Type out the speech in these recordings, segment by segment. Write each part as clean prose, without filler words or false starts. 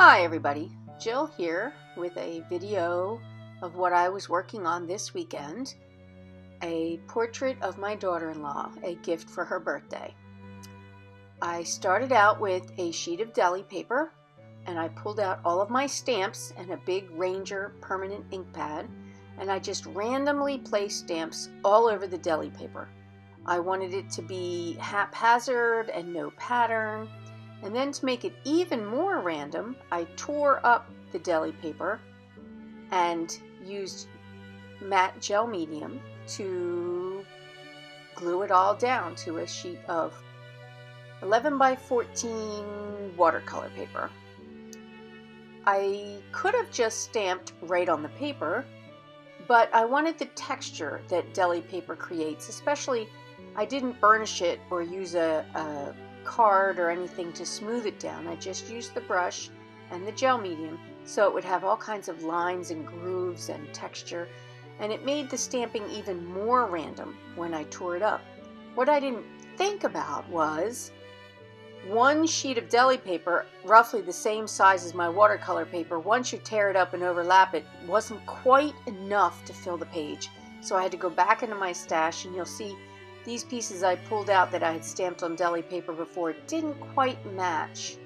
Hi everybody, Jill here with a video of what I was working on this weekend, a portrait of my daughter-in-law, a gift for her birthday. I started out with a sheet of deli paper and I pulled out all of my stamps and a big Ranger permanent ink pad, and I just randomly placed stamps all over the deli paper. I wanted it to be haphazard and no pattern. And then to make it even more random, I tore up the deli paper and used matte gel medium to glue it all down to a sheet of 11 by 14 watercolor paper. I could have just stamped right on the paper, but I wanted the texture that deli paper creates, especially I didn't burnish it or use a card or anything to smooth it down. I just used the brush and the gel medium so it would have all kinds of lines and grooves and texture, and it made the stamping even more random when I tore it up. What I didn't think about was one sheet of deli paper, roughly the same size as my watercolor paper, once you tear it up and overlap it, wasn't quite enough to fill the page. So I had to go back into my stash, and you'll see these pieces I pulled out that I had stamped on deli paper before didn't quite match.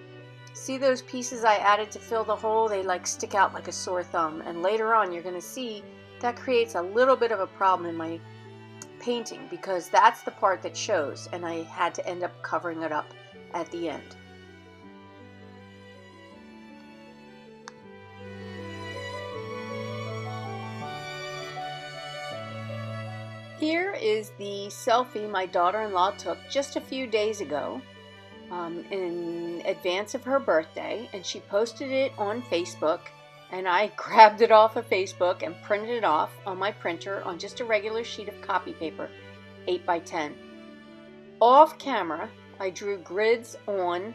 See those pieces I added to fill the hole? They like stick out like a sore thumb, and later on you're going to see that creates a little bit of a problem in my painting because that's the part that shows, and I had to end up covering it up at the end. Here is the selfie my daughter-in-law took just a few days ago in advance of her birthday, and she posted it on Facebook, and I grabbed it off of Facebook and printed it off on my printer on just a regular sheet of copy paper, 8 by 10. Off camera, I drew grids on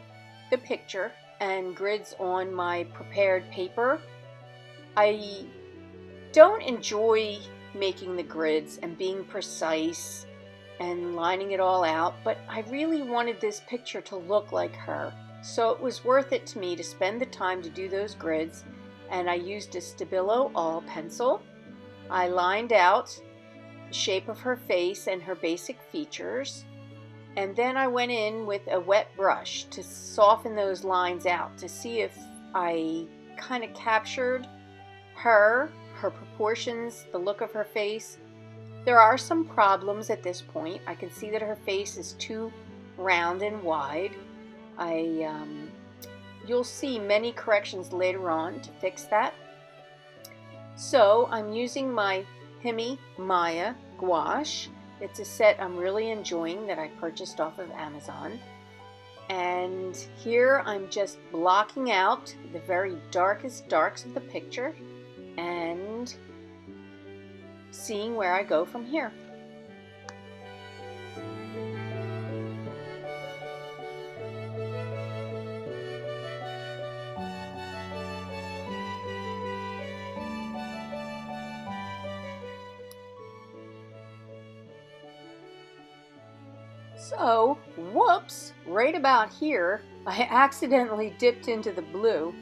the picture and grids on my prepared paper. I don't enjoy making the grids and being precise and lining it all out, but I really wanted this picture to look like her, so it was worth it to me to spend the time to do those grids. And I used a Stabilo all pencil. I lined out the shape of her face and her basic features, and then I went in with a wet brush to soften those lines out to see if I kind of captured her proportions, the look of her face. There are some problems at this point. I can see that her face is too round and wide. You'll see many corrections later on to fix that. So I'm using my Himi Maya gouache. It's a set I'm really enjoying that I purchased off of Amazon. And here I'm just blocking out the very darkest darks of the picture and seeing where I go from here. So, whoops, right about here, I accidentally dipped into the blue.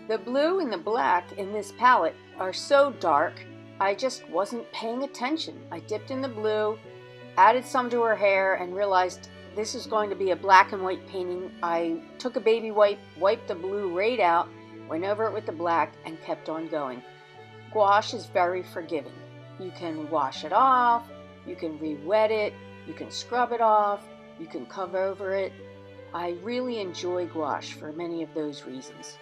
The blue and the black in this palette are so dark, I just wasn't paying attention. I dipped in the blue, added some to her hair, and realized this is going to be a black and white painting. I took a baby wipe, wiped the blue right out, went over it with the black, and kept on going. Gouache is very forgiving. You can wash it off, you can re-wet it, you can scrub it off, you can cover over it. I really enjoy gouache for many of those reasons.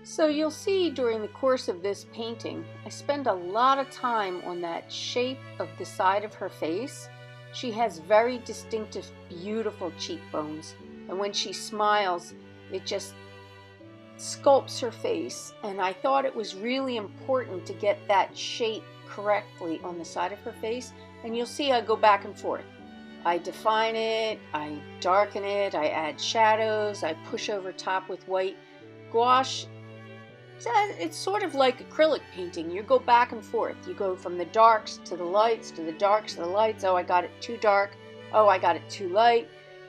So you'll see during the course of this painting, I spend a lot of time on that shape of the side of her face. She has very distinctive, beautiful cheekbones, and when she smiles, it just sculpts her face, and I thought it was really important to get that shape correctly on the side of her face. And you'll see I go back and forth. I define it, I darken it, I add shadows, I push over top with white. Gouache, it's sort of like acrylic painting. You go back and forth. You go from the darks to the lights, to the darks to the lights. Oh, I got it too dark. Oh, I got it too light.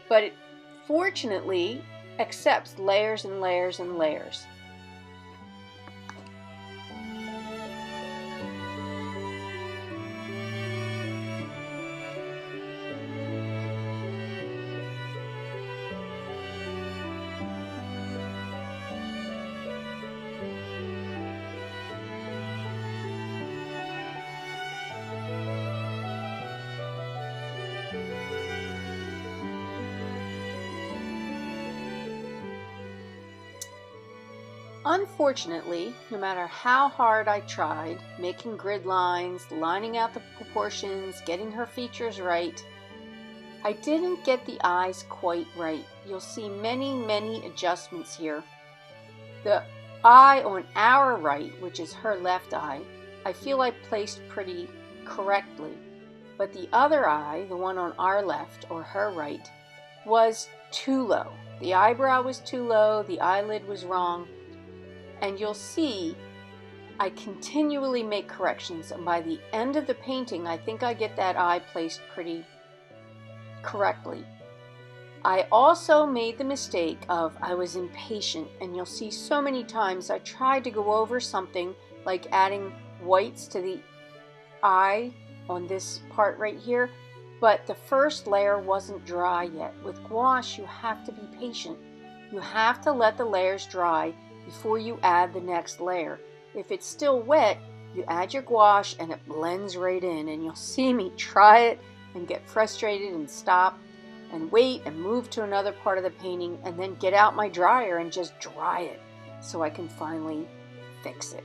But it fortunately accepts layers and layers and layers. Unfortunately, no matter how hard I tried, making grid lines, lining out the proportions, getting her features right, I didn't get the eyes quite right. You'll see many adjustments here. The eye on our right, which is her left eye, I feel I placed pretty correctly. But the other eye, the one on our left or her right, was too low. The eyebrow was too low, the eyelid was wrong. And you'll see I continually make corrections, and by the end of the painting I think I get that eye placed pretty correctly. I also made the mistake of I was impatient, and you'll see so many times I tried to go over something like adding whites to the eye on this part right here, but the first layer wasn't dry yet. With gouache you have to be patient. You have to let the layers dry before you add the next layer. If it's still wet, you add your gouache and it blends right in, and you'll see me try it and get frustrated and stop and wait and move to another part of the painting and then get out my dryer and just dry it so I can finally fix it.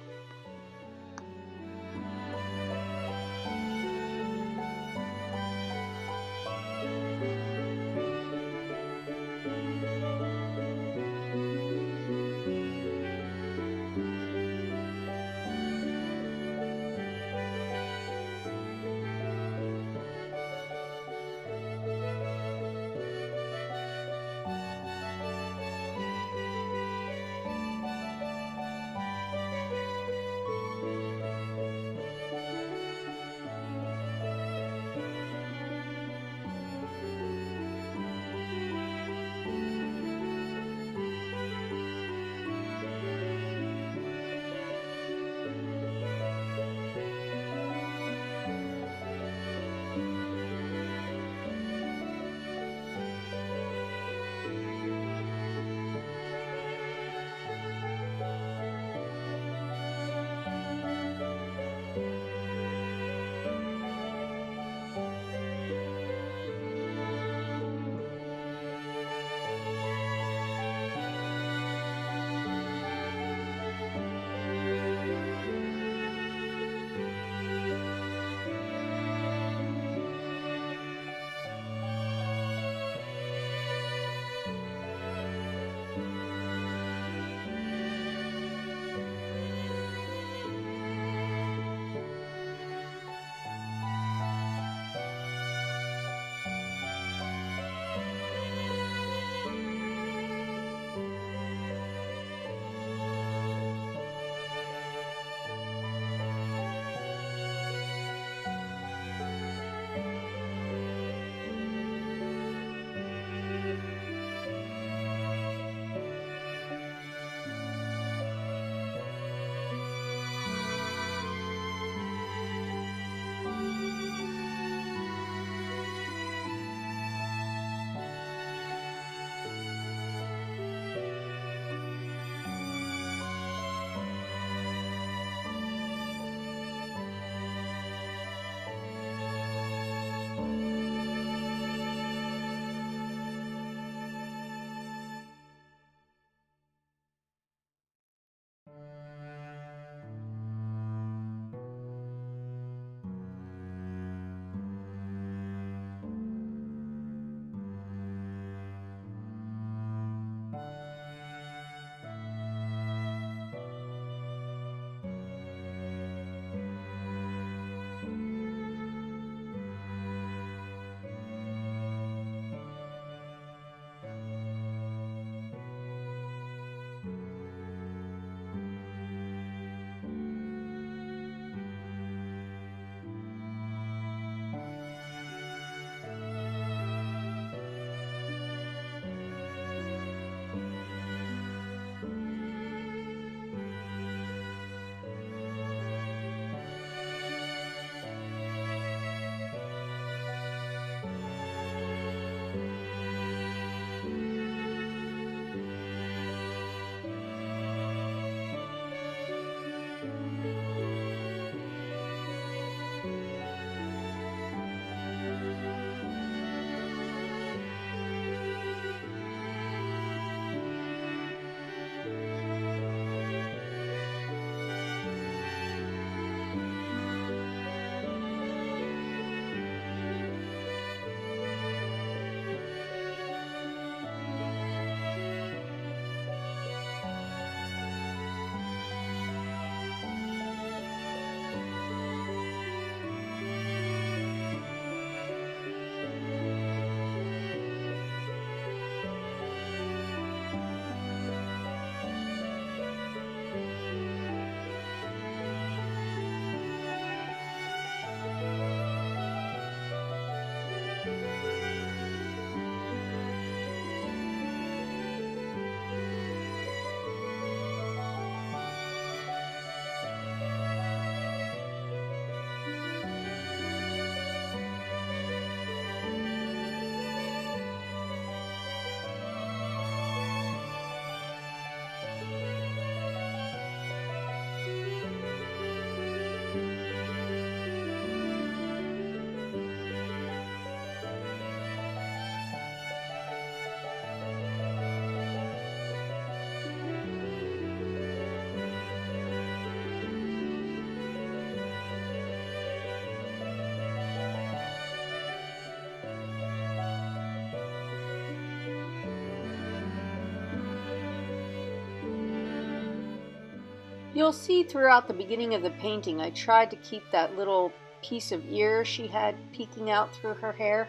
You'll see throughout the beginning of the painting, I tried to keep that little piece of ear she had peeking out through her hair,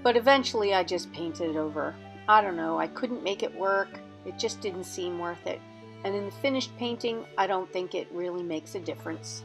but eventually I just painted it over. I don't know, I couldn't make it work. It just didn't seem worth it. And in the finished painting, I don't think it really makes a difference.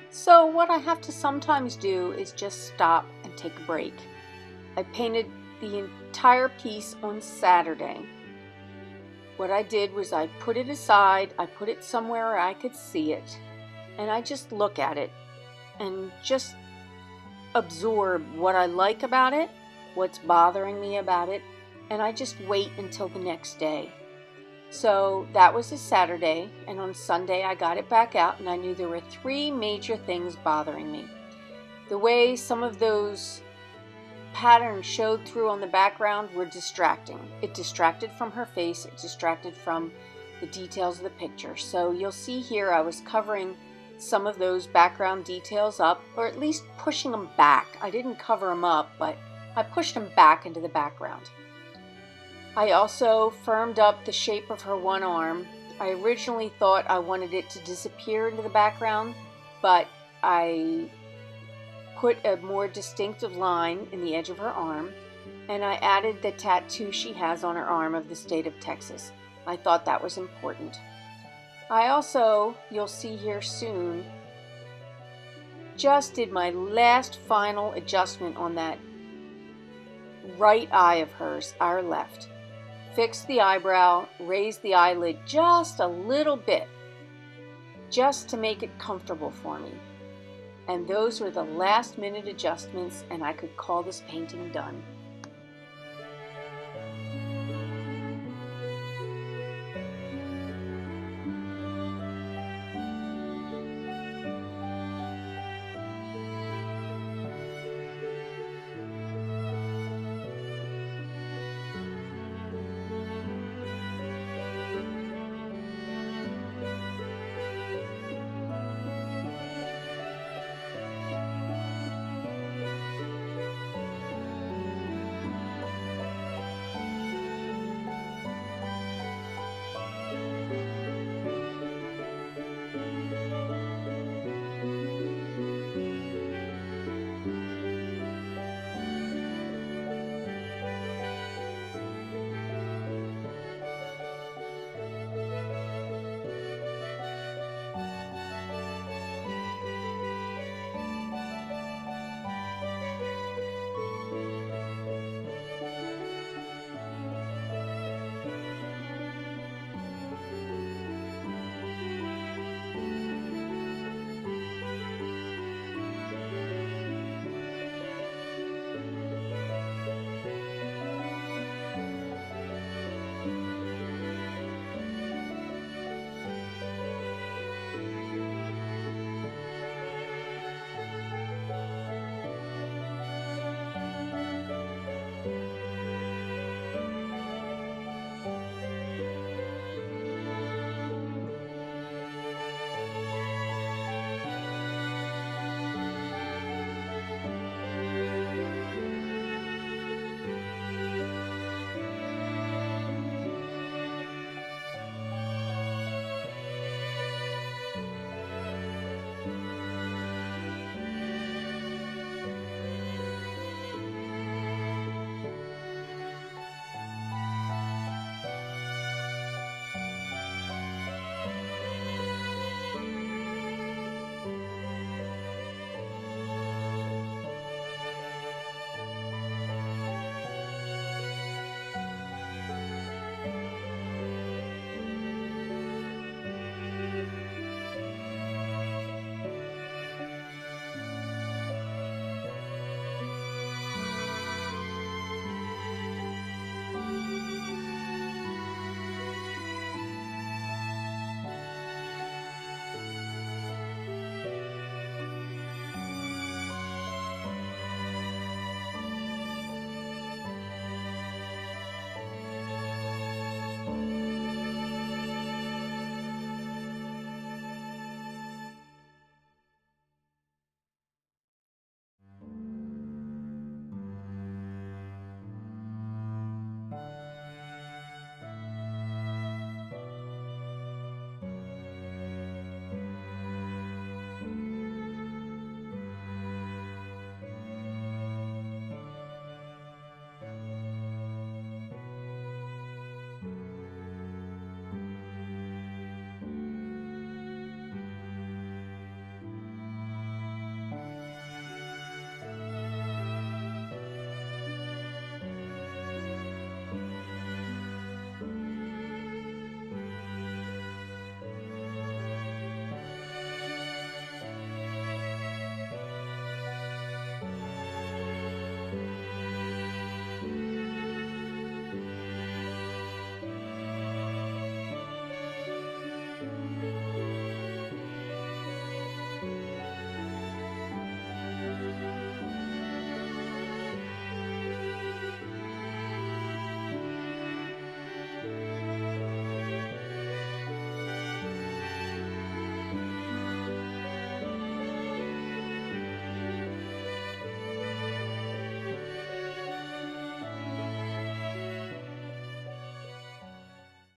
So what I have to sometimes do is just stop and take a break. I painted the entire piece on Saturday. What I did was I put it aside, I put it somewhere where I could see it, and I just look at it and just absorb what I like about it, what's bothering me about it, and I just wait until the next day. So that was a Saturday, and on Sunday I got it back out and I knew there were 3 major things bothering me. The way some of those patterns showed through on the background were distracting. It distracted from her face, it distracted from the details of the picture. So you'll see here I was covering some of those background details up, or at least pushing them back. I didn't cover them up, but I pushed them back into the background. I also firmed up the shape of her one arm. I originally thought I wanted it to disappear into the background, but I put a more distinctive line in the edge of her arm, and I added the tattoo she has on her arm of the state of Texas. I thought that was important. I also, you'll see here soon, just did my last final adjustment on that right eye of hers, our left. Fixed the eyebrow, raised the eyelid just a little bit, just to make it comfortable for me. And those were the last minute adjustments, and I could call this painting done.